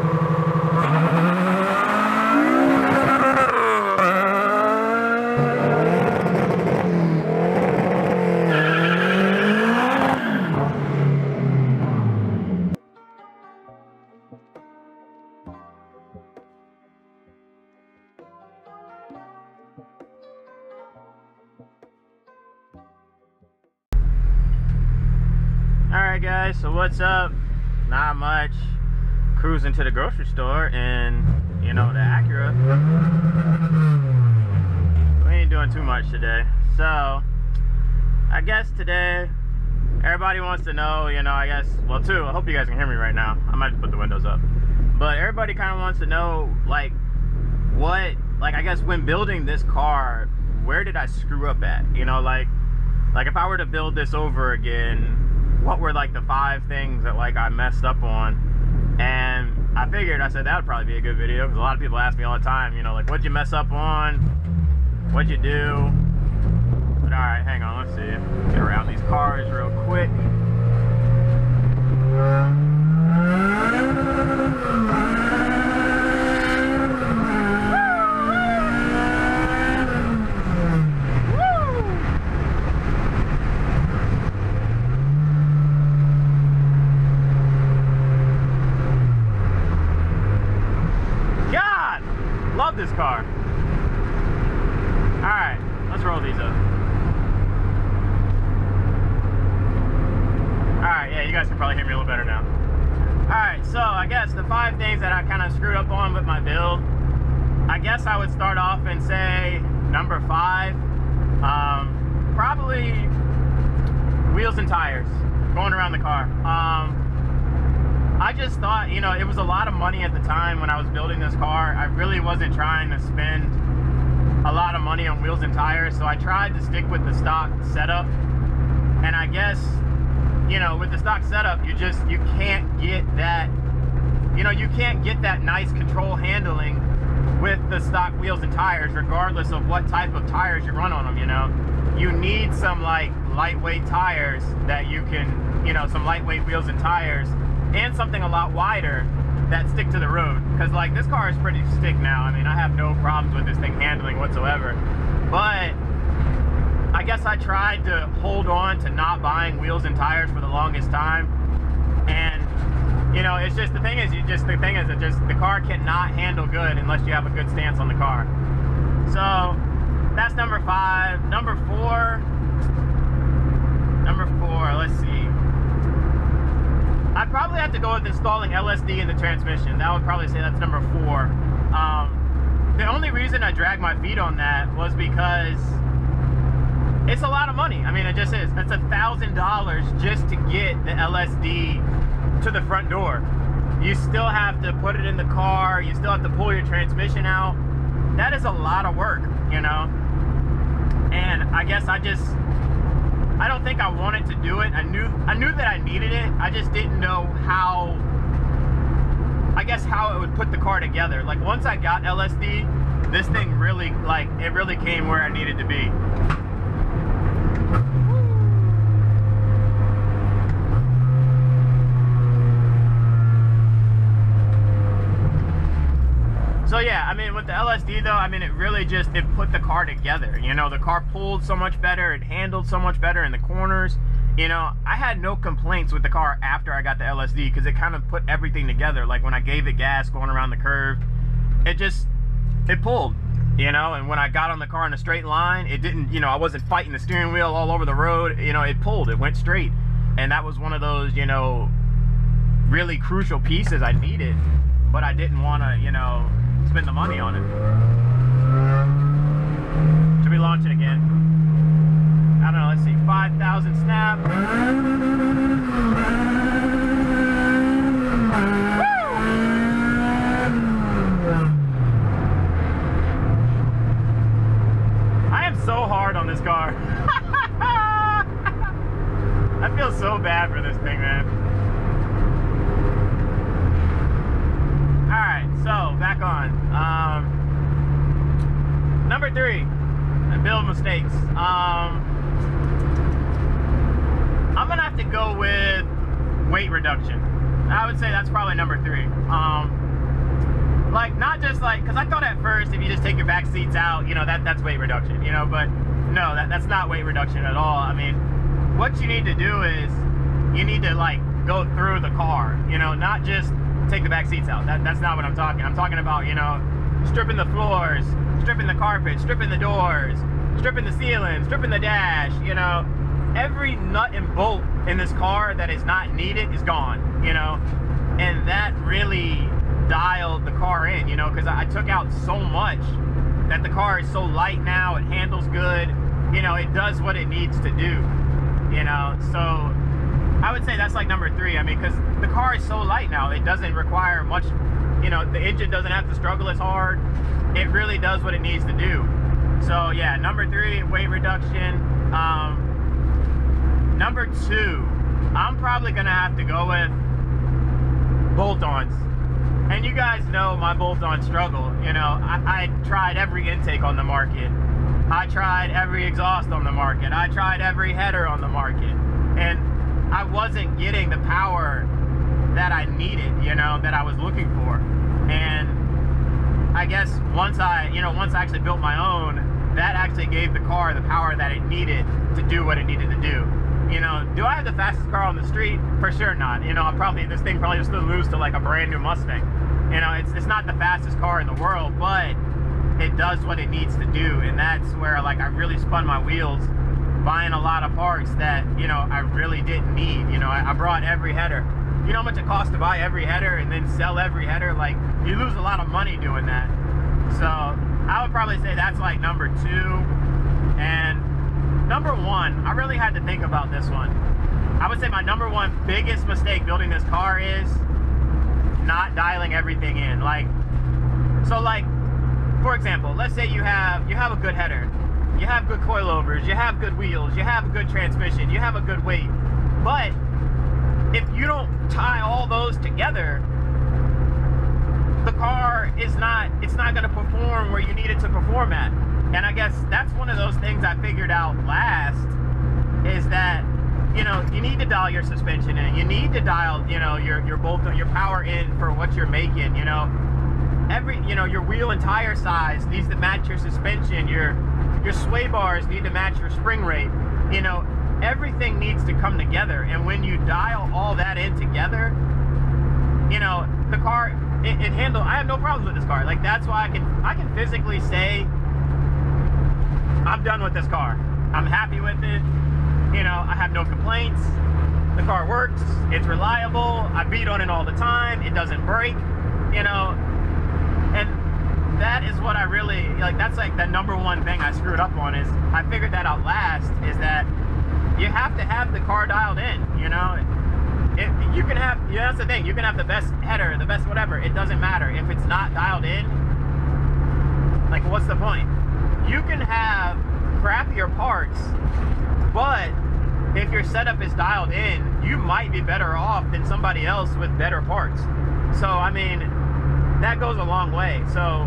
Alright guys, so what's up? Not much. Cruising to the grocery store and, you know, the Acura. We ain't doing too much today. So, I guess today, everybody wants to know, you know, I guess, well I hope you guys can hear me right now. I might put the windows up. But everybody kind of wants to know, like, I guess when building this car, where did I screw up at? You know, like if I were to build this over again, what were like the 5 things that like I messed up on? And I figured, I said that would probably be a good video because a lot of people ask me all the time, you know, like, what'd you mess up on? What'd you do? But all right, hang on, let's see. Get around these cars real quick. Love this car. All right, let's roll these up. All right, yeah, you guys can probably hear me a little better now. All right, so I guess the 5 things that I kind of screwed up on with my build, I guess I would start off and say number 5, probably wheels and tires going around the car. I just thought, you know, it was a lot of money at the time when I was building this car. I really wasn't trying to spend a lot of money on wheels and tires, so I tried to stick with the stock setup. And I guess, you know, with the stock setup, you can't get that, you know, you can't get that nice control handling with the stock wheels and tires, regardless of what type of tires you run on them, you know. You need some, like, lightweight tires that you can, you know, some lightweight wheels and tires, and something a lot wider that stick to the road. Because, like, this car is pretty stick now. I mean, I have no problems with this thing handling whatsoever. But I guess I tried to hold on to not buying wheels and tires for the longest time. And, you know, it's just, the thing is, the car cannot handle good unless you have a good stance on the car. So, that's number 5. Number 4, let's see. I'd probably have to go with installing LSD in the transmission. That would probably say that's number 4. The only reason I dragged my feet on that was because it's a lot of money. I mean, it just is. It's $1,000 just to get the LSD to the front door. You still have to put it in the car. You still have to pull your transmission out. That is a lot of work, you know? And I guess I don't think I wanted to do it. I knew that I needed it. I just didn't know how, I guess, how it would put the car together. Like, once I got LSD, this thing really, like, it really came where I needed to be. So yeah, I mean, with the LSD though, I mean, it really it put the car together. You know, the car pulled so much better, it handled so much better in the corners. You know, I had no complaints with the car after I got the LSD because it kind of put everything together. Like, when I gave it gas going around the curve, it pulled, you know, and when I got on the car in a straight line, it didn't, you know, I wasn't fighting the steering wheel all over the road. You know, it pulled, it went straight. And that was one of those, you know, really crucial pieces I needed, but I didn't want to, you know, spend the money on it. Should we launch it again? I don't know, let's see, 5,000 snap. Woo! I am so hard on this car. I feel so bad for this thing, man. Alright, so back on. Number 3, build mistakes. I'm gonna have to go with weight reduction. I would say that's probably number 3. just like, because I thought at first if you just take your back seats out, you know, that's weight reduction, you know, but no, that's not weight reduction at all. I mean, what you need to do is you need to like go through the car, you know, not just take the back seats out. That's not what I'm talking. I'm talking about, you know, stripping the floors, stripping the carpet, stripping the doors, stripping the ceiling, stripping the dash, you know. Every nut and bolt in this car that is not needed is gone, you know. And that really dialed the car in, you know, because I took out so much that the car is so light now. It handles good, you know, it does what it needs to do, you know. So I would say that's like number 3. I mean, because the car is so light now, it doesn't require much, you know, the engine doesn't have to struggle as hard. It really does what it needs to do. So yeah, number 3, weight reduction. Number 2, I'm probably gonna have to go with bolt-ons. And you guys know my bolt-on struggle. You know, I tried every intake on the market. I tried every exhaust on the market. I tried every header on the market. And I wasn't getting the power that I needed, you know, that I was looking for. And I guess once I actually built my own, that actually gave the car the power that it needed to do what it needed to do. You know, do I have the fastest car on the street? For sure not. You know, this thing probably just lose to like a brand new Mustang. You know, it's not the fastest car in the world, but it does what it needs to do. And that's where like I really spun my wheels buying a lot of parts that, you know, I really didn't need. You know, I brought every header. You know how much it costs to buy every header and then sell every header? Like, you lose a lot of money doing that. So I would probably say that's like number 2. And number 1, I really had to think about this one. I would say my number 1 biggest mistake building this car is not dialing everything in. Like, so like, for example, let's say you have a good header, you have good coilovers, you have good wheels, you have a good transmission, you have a good weight. But if you don't tie all those together, the car it's not going to perform where you need it to perform at. And I guess that's one of those things I figured out last, is that, you know, you need to dial your suspension in. You need to dial, you know, your bolt, your power in for what you're making, you know. Your wheel and tire size needs to match your suspension. Your sway bars need to match your spring rate. You know, everything needs to come together. And when you dial all that in together, you know, the car, it handles. I have no problems with this car. Like, that's why I can physically say I'm done with this car. I'm happy with it. You know, I have no complaints. The car works. It's reliable. I beat on it all the time. It doesn't break. You know, and that is what I really like. That's like the number 1 thing I screwed up on. Is I figured that out last. Is that you have to have the car dialed in. You know, you can have. Yeah, that's the thing. You can have the best header, the best whatever. It doesn't matter if it's not dialed in. Like, what's the point? You can have crappier parts, but if your setup is dialed in, you might be better off than somebody else with better parts. So, I mean, that goes a long way. So,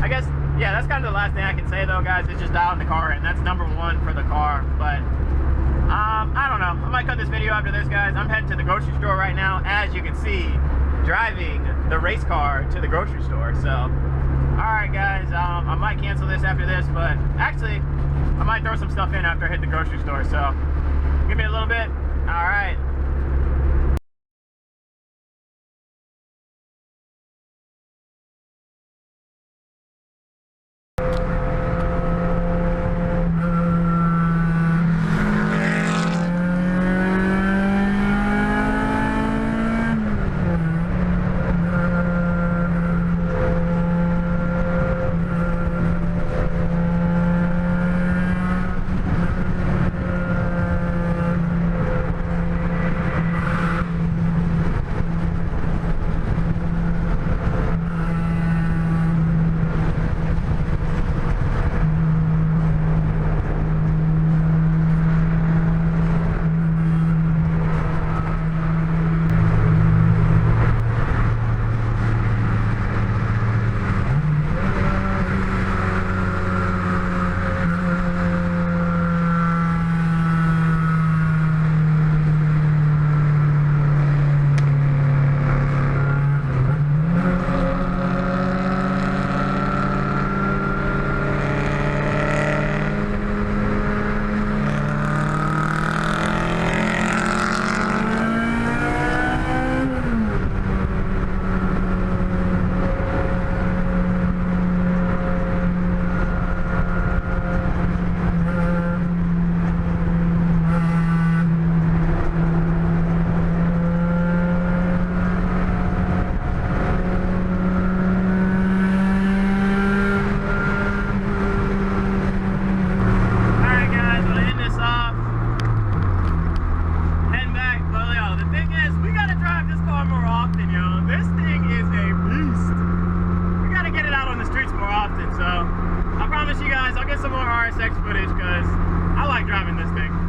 I guess, yeah, that's kind of the last thing I can say, though, guys, is just dialing the car in. That's number 1 for the car. But, I don't know. I might cut this video after this, guys. I'm heading to the grocery store right now, as you can see, driving the race car to the grocery store. So, alright guys, I might cancel this after this, but actually, I might throw some stuff in after I hit the grocery store, so give me a little bit. Alright. often. So I promise you guys, I'll get some more RSX footage because I like driving this thing.